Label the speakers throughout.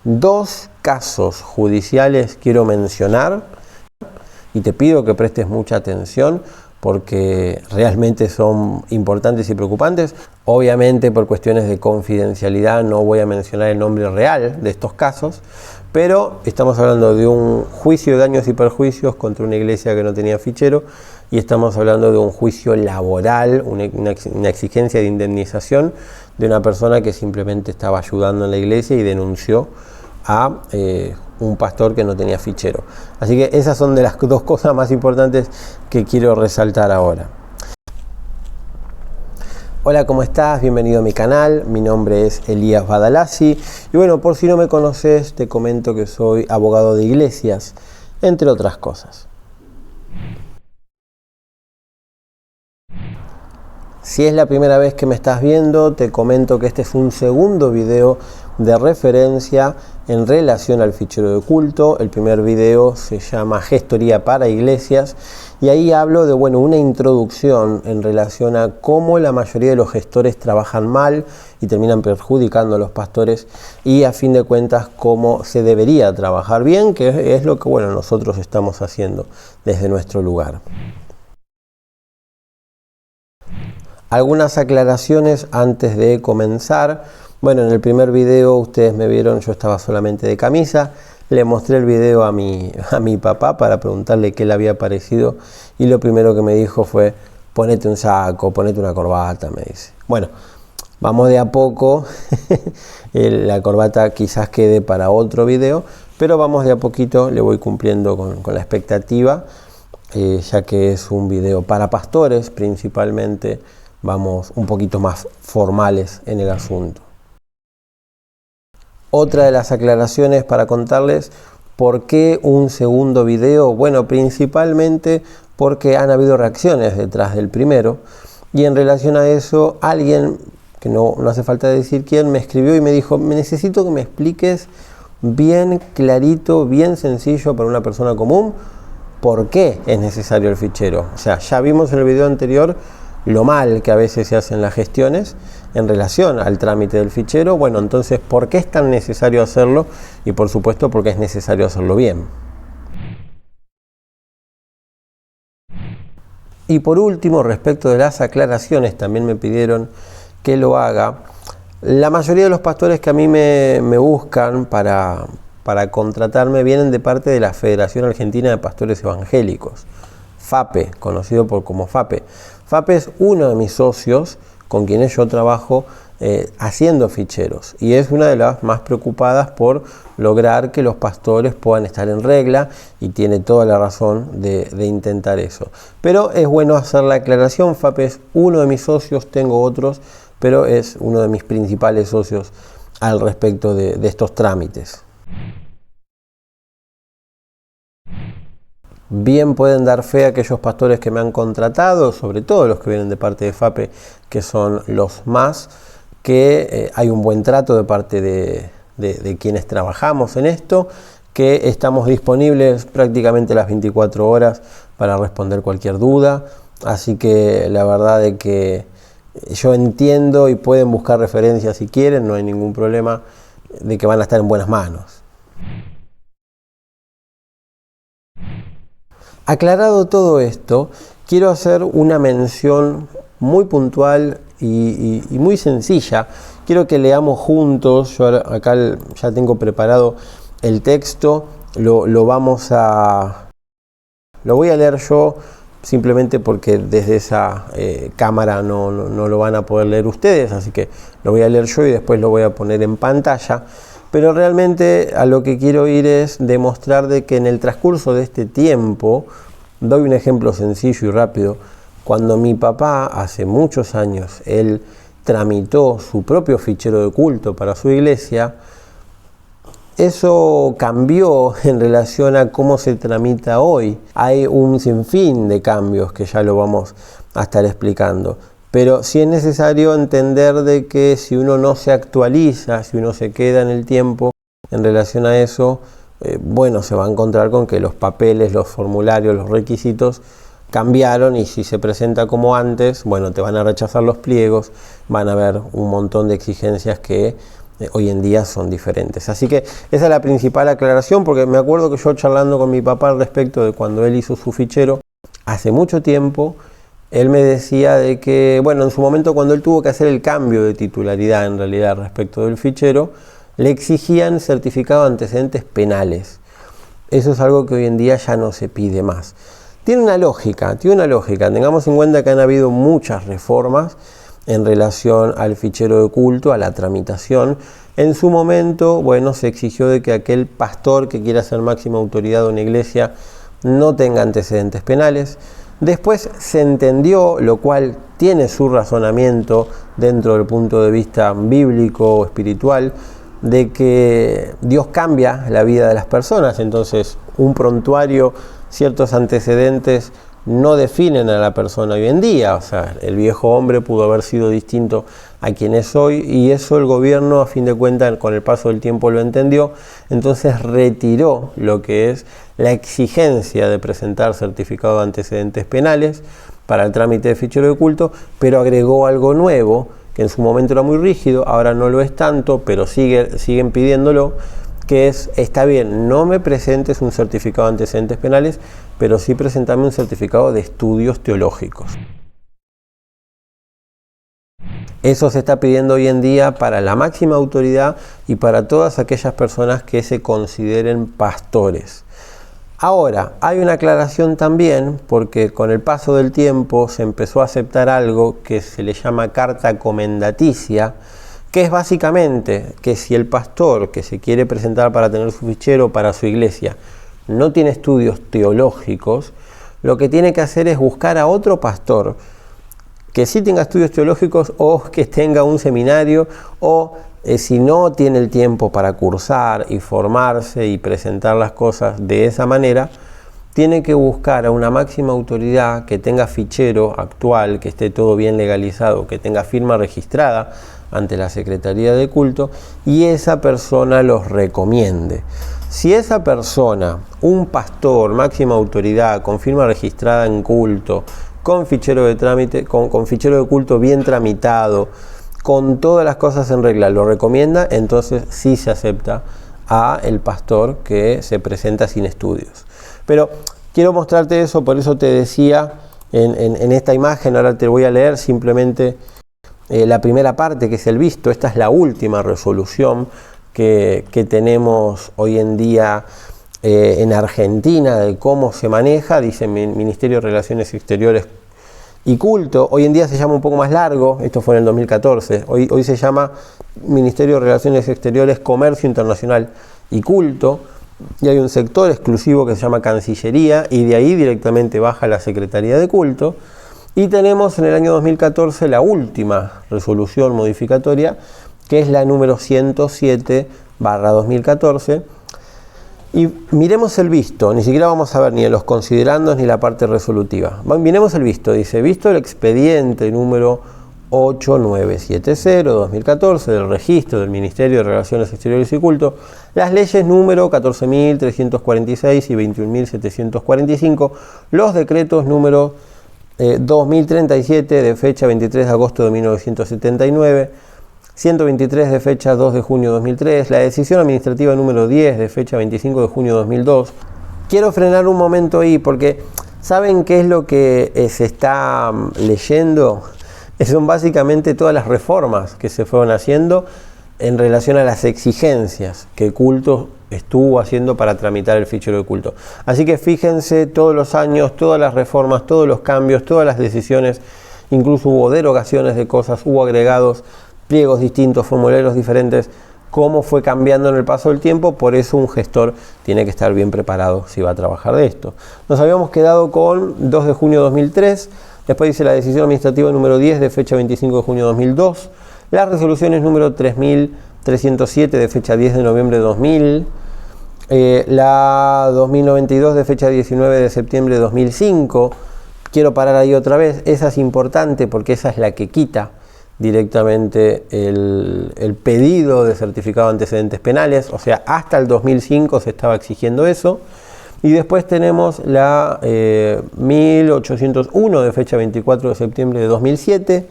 Speaker 1: Dos casos judiciales quiero mencionar y te pido que prestes mucha atención porque realmente son importantes y preocupantes. Obviamente por cuestiones de confidencialidad no voy a mencionar el nombre real de estos casos, pero estamos hablando de un juicio de daños y perjuicios contra una iglesia que no tenía fichero y estamos hablando de un juicio laboral, una exigencia de indemnización de una persona que simplemente estaba ayudando en la iglesia y denunció a un pastor que no tenía fichero. Así que esas son de las dos cosas más importantes que quiero resaltar ahora. Hola, ¿cómo estás? Bienvenido a mi canal. Mi nombre es Elías Badalasi y bueno, por si no me conoces, te comento que soy abogado de iglesias, entre otras cosas. Si es la primera vez que me estás viendo, te comento que este es un segundo video de referencia en relación al fichero de culto. El primer video se llama Gestoría para Iglesias y ahí hablo de una introducción en relación a cómo la mayoría de los gestores trabajan mal y terminan perjudicando a los pastores y a fin de cuentas cómo se debería trabajar bien, que es lo que nosotros estamos haciendo desde nuestro lugar. Algunas aclaraciones antes de comenzar. Bueno, en el primer video ustedes me vieron, yo estaba solamente de camisa. Le mostré el video a mi papá para preguntarle qué le había parecido y lo primero que me dijo fue: ponete un saco, ponete una corbata, me dice. Bueno, vamos de a poco. La corbata quizás quede para otro video, pero vamos de a poquito, le voy cumpliendo con la expectativa, ya que es un video para pastores principalmente. Vamos un poquito más formales en el asunto. Otra de las aclaraciones para contarles por qué un segundo video. Bueno, principalmente porque han habido reacciones detrás del primero y en relación a eso alguien, que no hace falta decir quién, me escribió y me dijo: necesito que me expliques bien clarito, bien sencillo para una persona común, por qué es necesario el fichero. O sea, ya vimos en el video anterior lo mal que a veces se hacen las gestiones en relación al trámite del fichero. Bueno, entonces, ¿por qué es tan necesario hacerlo? Y por supuesto, porque es necesario hacerlo bien. Y por último, respecto de las aclaraciones, también me pidieron que lo haga. La mayoría de los pastores que a mí me buscan para contratarme vienen de parte de la Federación Argentina de Pastores Evangélicos, FAPE, conocido como FAPE. FAPE es uno de mis socios con quienes yo trabajo haciendo ficheros y es una de las más preocupadas por lograr que los pastores puedan estar en regla y tiene toda la razón de intentar eso. Pero es bueno hacer la aclaración: FAPE es uno de mis socios, tengo otros, pero es uno de mis principales socios al respecto de estos trámites. Bien pueden dar fe a aquellos pastores que me han contratado, sobre todo los que vienen de parte de FAPE, que son los más, que hay un buen trato de parte de quienes trabajamos en esto, que estamos disponibles prácticamente las 24 horas para responder cualquier duda. Así que la verdad es que yo entiendo y pueden buscar referencias si quieren, no hay ningún problema, de que van a estar en buenas manos. Aclarado todo esto, quiero hacer una mención muy puntual y muy sencilla. Quiero que leamos juntos. Yo acá ya tengo preparado el texto, lo voy a leer yo simplemente porque desde esa cámara no lo van a poder leer ustedes, así que lo voy a leer yo y después lo voy a poner en pantalla. Pero realmente a lo que quiero ir es demostrar de que en el transcurso de este tiempo, doy un ejemplo sencillo y rápido. Cuando mi papá, hace muchos años, él tramitó su propio fichero de culto para su iglesia, eso cambió en relación a cómo se tramita hoy. Hay un sinfín de cambios que ya lo vamos a estar explicando. Pero sí es necesario entender de que si uno no se actualiza, si uno se queda en el tiempo en relación a eso, se va a encontrar con que los papeles, los formularios, los requisitos cambiaron y si se presenta como antes, te van a rechazar los pliegos, van a haber un montón de exigencias que hoy en día son diferentes. Así que esa es la principal aclaración, porque me acuerdo que yo charlando con mi papá al respecto de cuando él hizo su fichero, hace mucho tiempo, él me decía de que, bueno, en su momento cuando él tuvo que hacer el cambio de titularidad en realidad respecto del fichero, le exigían certificado de antecedentes penales. Eso es algo que hoy en día ya no se pide más. Tiene una lógica. Tengamos en cuenta que han habido muchas reformas en relación al fichero de culto, a la tramitación. En su momento, bueno, se exigió de que aquel pastor que quiera ser máxima autoridad de una iglesia no tenga antecedentes penales. Después se entendió, lo cual tiene su razonamiento dentro del punto de vista bíblico o espiritual, de que Dios cambia la vida de las personas. Entonces, un prontuario, ciertos antecedentes no definen a la persona hoy en día. O sea, el viejo hombre pudo haber sido distinto a quien es hoy, y eso el gobierno, a fin de cuentas, con el paso del tiempo lo entendió. Entonces retiró lo que es la exigencia de presentar certificado de antecedentes penales para el trámite de fichero de culto, pero agregó algo nuevo, que en su momento era muy rígido, ahora no lo es tanto, pero siguen pidiéndolo, que es, está bien, no me presentes un certificado de antecedentes penales, pero sí presentame un certificado de estudios teológicos. Eso se está pidiendo hoy en día para la máxima autoridad y para todas aquellas personas que se consideren pastores. Ahora, hay una aclaración también, porque con el paso del tiempo se empezó a aceptar algo que se le llama carta comendaticia, que es básicamente que si el pastor que se quiere presentar para tener su fichero para su iglesia no tiene estudios teológicos, lo que tiene que hacer es buscar a otro pastor que sí tenga estudios teológicos, o que tenga un seminario, o si no tiene el tiempo para cursar y formarse y presentar las cosas de esa manera, tiene que buscar a una máxima autoridad que tenga fichero actual, que esté todo bien legalizado, que tenga firma registrada ante la Secretaría de Culto, y esa persona los recomiende. Si esa persona, un pastor, máxima autoridad, con firma registrada en culto, con fichero de trámite, con fichero de culto bien tramitado, con todas las cosas en regla, lo recomienda, entonces sí se acepta a el pastor que se presenta sin estudios. Pero quiero mostrarte eso, por eso te decía en esta imagen, ahora te voy a leer simplemente la primera parte, que es el visto. Esta es la última resolución que tenemos hoy en día en Argentina de cómo se maneja. Dice Ministerio de Relaciones Exteriores y Culto. Hoy en día se llama un poco más largo, esto fue en el 2014, hoy se llama Ministerio de Relaciones Exteriores, Comercio Internacional y Culto, y hay un sector exclusivo que se llama Cancillería, y de ahí directamente baja la Secretaría de Culto. Y tenemos en el año 2014 la última resolución modificatoria, que es la número 107/2014. Y miremos el visto, ni siquiera vamos a ver ni en los considerandos ni la parte resolutiva. Miremos el visto, dice, visto el expediente número 8970/2014 del registro del Ministerio de Relaciones Exteriores y Culto, las leyes número 14.346 y 21.745, los decretos número 2037 de fecha 23 de agosto de 1979, 123 de fecha 2 de junio de 2003, la decisión administrativa número 10 de fecha 25 de junio de 2002. Quiero frenar un momento ahí, porque ¿saben qué es lo que se está leyendo? Son básicamente todas las reformas que se fueron haciendo en relación a las exigencias que Culto estuvo haciendo para tramitar el fichero de culto. Así que fíjense, todos los años, todas las reformas, todos los cambios, todas las decisiones, incluso hubo derogaciones de cosas, hubo agregados, pliegos distintos, formularios diferentes, cómo fue cambiando en el paso del tiempo. Por eso un gestor tiene que estar bien preparado si va a trabajar de esto. Nos habíamos quedado con 2 de junio de 2003, después dice la decisión administrativa número 10 de fecha 25 de junio de 2002, las resoluciones número 3307 de fecha 10 de noviembre de 2000, la 2092 de fecha 19 de septiembre de 2005. Quiero parar ahí otra vez, esa es importante porque esa es la que quita directamente el pedido de certificado de antecedentes penales, o sea, hasta el 2005 se estaba exigiendo eso. Y después tenemos la 1801 de fecha 24 de septiembre de 2007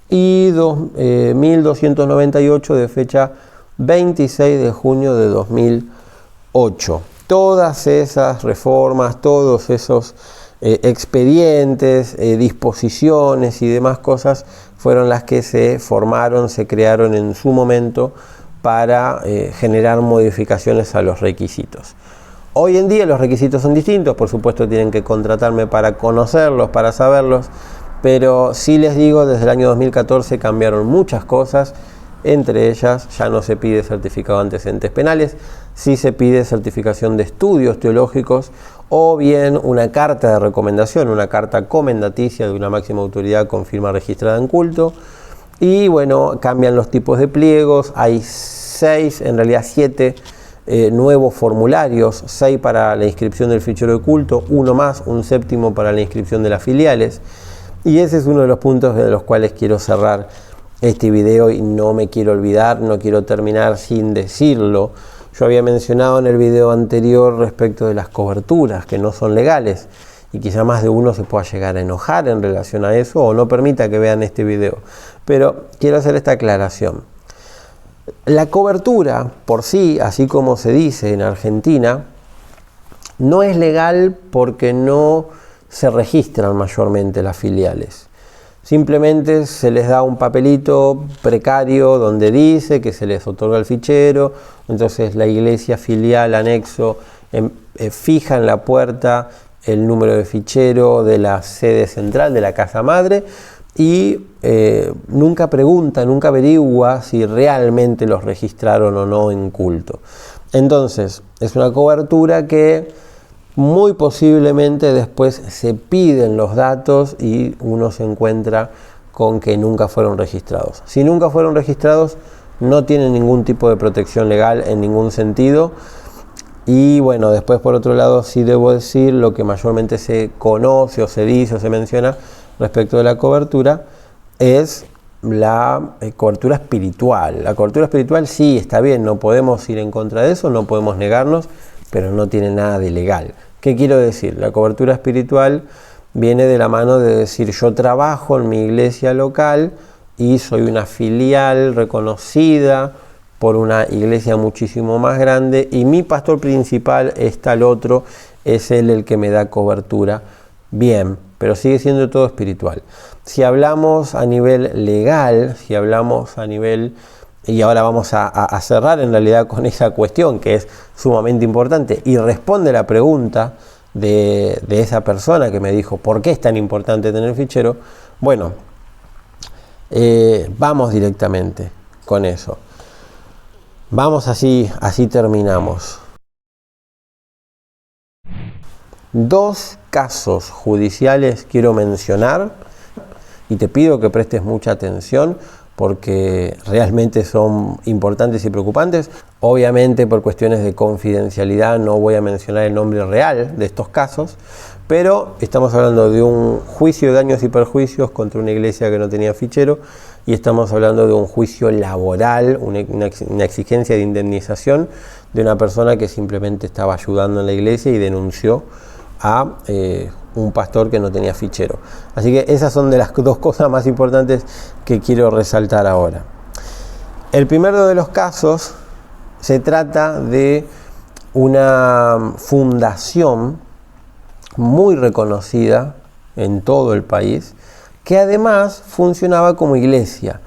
Speaker 1: y 1298 de fecha 26 de junio de 2008. Todas esas reformas, todos esos expedientes, disposiciones y demás cosas fueron las que se formaron, se crearon en su momento para generar modificaciones a los requisitos. Hoy en día los requisitos son distintos, por supuesto tienen que contratarme para conocerlos, para saberlos, pero sí les digo, desde el año 2014 cambiaron muchas cosas, entre ellas ya no se pide certificado de antecedentes penales, sí se pide certificación de estudios teológicos o bien una carta de recomendación, una carta comendaticia de una máxima autoridad con firma registrada en culto. Y bueno, cambian los tipos de pliegos, hay 7 nuevos formularios, 6 para la inscripción del fichero de culto, uno más, un 7º para la inscripción de las filiales. Y ese es uno de los puntos de los cuales quiero cerrar este video y no me quiero olvidar, no quiero terminar sin decirlo. Yo había mencionado en el video anterior respecto de las coberturas que no son legales y quizá más de uno se pueda llegar a enojar en relación a eso o no permita que vean este video. Pero quiero hacer esta aclaración. La cobertura por sí, así como se dice en Argentina, no es legal porque no se registran mayormente las filiales. Simplemente se les da un papelito precario donde dice que se les otorga el fichero, entonces la iglesia filial anexo fija en la puerta el número de fichero de la sede central de la casa madre y nunca pregunta, nunca averigua si realmente los registraron o no en culto. Entonces es una cobertura que muy posiblemente después se piden los datos y uno se encuentra con que nunca fueron registrados. Si nunca fueron registrados, no tienen ningún tipo de protección legal en ningún sentido. Y bueno, después por otro lado sí debo decir lo que mayormente se conoce o se dice o se menciona respecto de la cobertura es la cobertura espiritual. La cobertura espiritual sí está bien, no podemos ir en contra de eso, no podemos negarnos, pero no tiene nada de legal. ¿Qué quiero decir? La cobertura espiritual viene de la mano de decir yo trabajo en mi iglesia local y soy una filial reconocida por una iglesia muchísimo más grande y mi pastor principal es tal otro, es él el que me da cobertura. Bien, pero sigue siendo todo espiritual. Si hablamos a nivel legal, si hablamos a nivel... Y ahora vamos a cerrar en realidad con esa cuestión que es sumamente importante y responde la pregunta de esa persona que me dijo ¿por qué es tan importante tener fichero? Bueno, vamos directamente con eso. Vamos así terminamos. 2 casos judiciales quiero mencionar y te pido que prestes mucha atención porque realmente son importantes y preocupantes. Obviamente por cuestiones de confidencialidad no voy a mencionar el nombre real de estos casos, pero estamos hablando de un juicio de daños y perjuicios contra una iglesia que no tenía fichero y estamos hablando de un juicio laboral, una exigencia de indemnización de una persona que simplemente estaba ayudando en la iglesia y denunció a un pastor que no tenía fichero. Así que esas son de las 2 cosas más importantes que quiero resaltar ahora. El primero de los casos se trata de una fundación muy reconocida en todo el país, que además funcionaba como iglesia,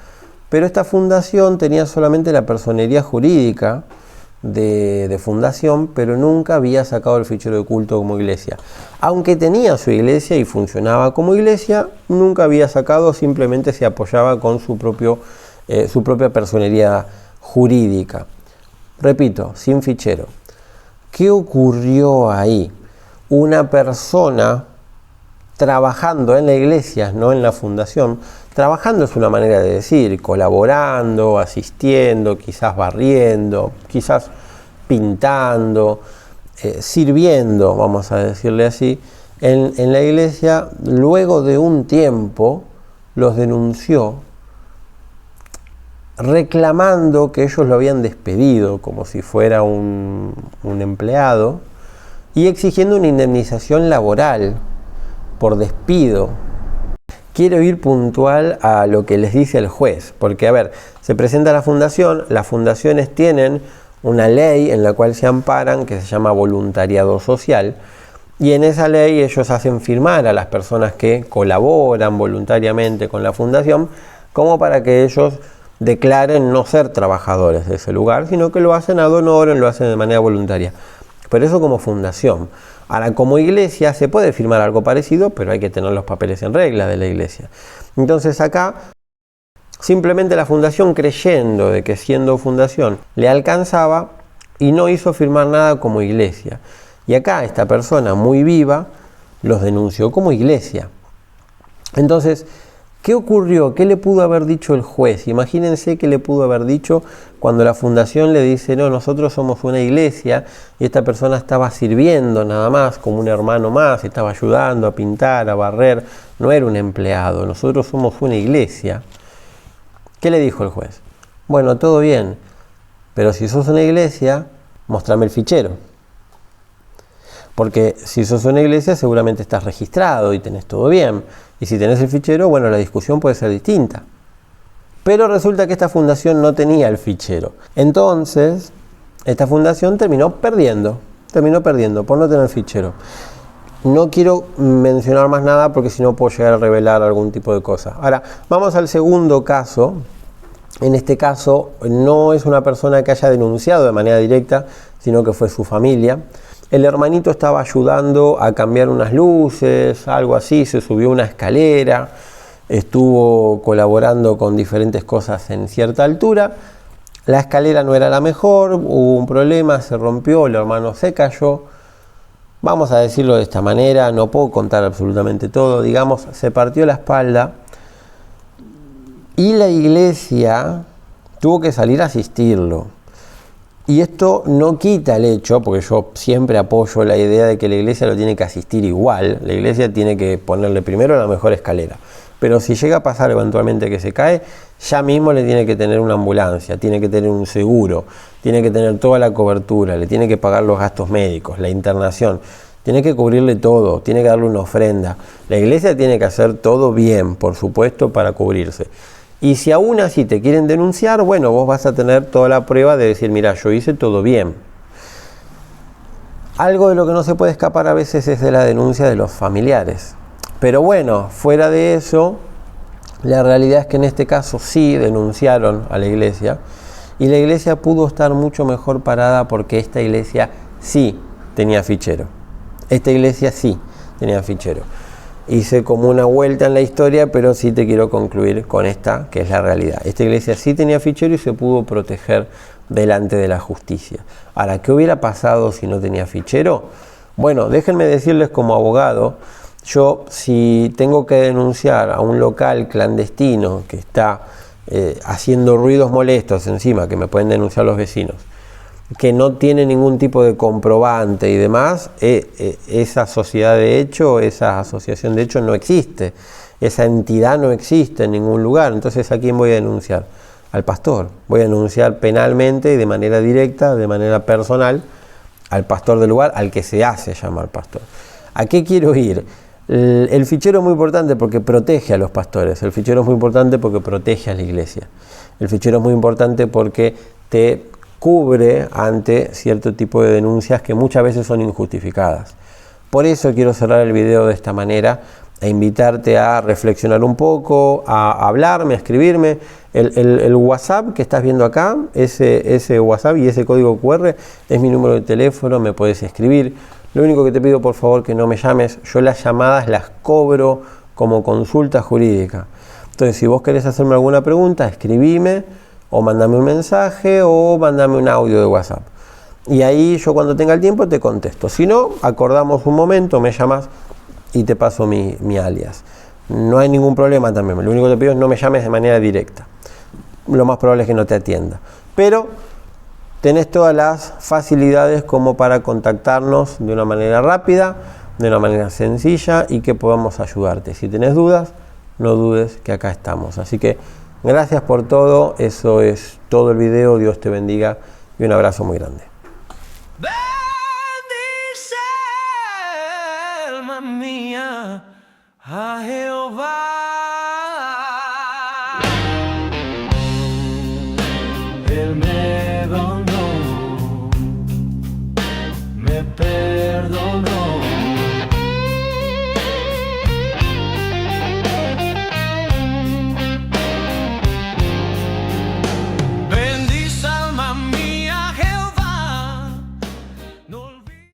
Speaker 1: pero esta fundación tenía solamente la personería jurídica de fundación, pero nunca había sacado el fichero de culto como iglesia. Aunque tenía su iglesia y funcionaba como iglesia, nunca había sacado, simplemente se apoyaba con su propia personería jurídica. Repito, sin fichero. ¿Qué ocurrió ahí? Una persona trabajando en la iglesia, no en la fundación, trabajando es una manera de decir, colaborando, asistiendo, quizás barriendo, quizás pintando, sirviendo, vamos a decirle así, en la iglesia, luego de un tiempo los denunció reclamando que ellos lo habían despedido como si fuera un empleado y exigiendo una indemnización laboral por despido. quiero ir puntual a lo que les dice el juez, porque a ver, se presenta la fundación, las fundaciones tienen una ley en la cual se amparan que se llama voluntariado social, y en esa ley ellos hacen firmar a las personas que colaboran voluntariamente con la fundación como para que ellos declaren no ser trabajadores de ese lugar, sino que lo hacen ad honorem, lo hacen de manera voluntaria. Pero eso como fundación. Ahora, como iglesia se puede firmar algo parecido, pero hay que tener los papeles en regla de la iglesia. Entonces acá, simplemente la fundación, creyendo de que siendo fundación le alcanzaba, y no hizo firmar nada como iglesia. Y acá esta persona muy viva los denunció como iglesia. Entonces, ¿qué ocurrió? ¿Qué le pudo haber dicho el juez? Imagínense qué le pudo haber dicho cuando la fundación le dice, no, nosotros somos una iglesia, y esta persona estaba sirviendo nada más, como un hermano más, estaba ayudando a pintar, a barrer, no era un empleado, nosotros somos una iglesia. ¿Qué le dijo el juez? Bueno, todo bien, pero si sos una iglesia, mostrame el fichero. Porque si sos una iglesia seguramente estás registrado y tenés todo bien. Y si tenés el fichero, bueno, la discusión puede ser distinta. Pero resulta que esta fundación no tenía el fichero. Entonces, esta fundación terminó perdiendo por no tener el fichero. No quiero mencionar más nada porque si no puedo llegar a revelar algún tipo de cosa. Ahora, vamos al segundo caso. En este caso, no es una persona que haya denunciado de manera directa, sino que fue su familia. El hermanito estaba ayudando a cambiar unas luces, algo así, se subió una escalera, estuvo colaborando con diferentes cosas en cierta altura. La escalera no era la mejor, hubo un problema, se rompió, el hermano se cayó. Vamos a decirlo de esta manera, no puedo contar absolutamente todo, digamos, se partió la espalda y la iglesia tuvo que salir a asistirlo. Y esto no quita el hecho, porque yo siempre apoyo la idea de que la iglesia lo tiene que asistir igual, la iglesia tiene que ponerle primero la mejor escalera. Pero si llega a pasar eventualmente que se cae, ya mismo le tiene que tener una ambulancia, tiene que tener un seguro, tiene que tener toda la cobertura, le tiene que pagar los gastos médicos, la internación, tiene que cubrirle todo, tiene que darle una ofrenda. La iglesia tiene que hacer todo bien, por supuesto, para cubrirse. Y si aún así te quieren denunciar, bueno, vos vas a tener toda la prueba de decir, mira, yo hice todo bien. Algo de lo que no se puede escapar a veces es de la denuncia de los familiares. Pero bueno, fuera de eso, la realidad es que en este caso sí denunciaron a la iglesia, y la iglesia pudo estar mucho mejor parada porque esta iglesia sí tenía fichero. Esta iglesia sí tenía fichero. Hice como una vuelta en la historia, pero sí te quiero concluir con esta, que es la realidad. Esta iglesia sí tenía fichero y se pudo proteger delante de la justicia. Ahora, ¿qué hubiera pasado si no tenía fichero? Bueno, déjenme decirles como abogado, yo si tengo que denunciar a un local clandestino que está haciendo ruidos molestos encima, que me pueden denunciar los vecinos, que no tiene ningún tipo de comprobante y demás, esa sociedad de hecho, esa asociación de hecho no existe, esa entidad no existe en ningún lugar. Entonces, ¿a quién voy a denunciar? Al pastor. Voy a denunciar penalmente y de manera directa, de manera personal, al pastor del lugar, al que se hace llamar pastor. ¿A qué quiero ir? El fichero es muy importante porque protege a los pastores, el fichero es muy importante porque protege a la iglesia, el fichero es muy importante porque te cubre ante cierto tipo de denuncias que muchas veces son injustificadas. Por eso quiero cerrar el video de esta manera e invitarte a reflexionar un poco, a hablarme, a escribirme. El WhatsApp que estás viendo acá, ese WhatsApp y ese código QR es mi número de teléfono, me puedes escribir. Lo único que te pido, por favor, que no me llames. Yo las llamadas las cobro como consulta jurídica. Entonces, si vos querés hacerme alguna pregunta, escribime, o mandame un mensaje, o mandame un audio de WhatsApp. Y ahí yo cuando tenga el tiempo te contesto. Si no, acordamos un momento, me llamas y te paso mi alias. No hay ningún problema también. Lo único que te pido es no me llames de manera directa. Lo más probable es que no te atienda. Pero tenés todas las facilidades como para contactarnos de una manera rápida, de una manera sencilla y que podamos ayudarte. Si tenés dudas, no dudes que acá estamos. Así que gracias por todo. Eso es todo el video. Dios te bendiga y un abrazo muy grande.
Speaker 2: Bendice, alma mía, a Jehová. me perdonó.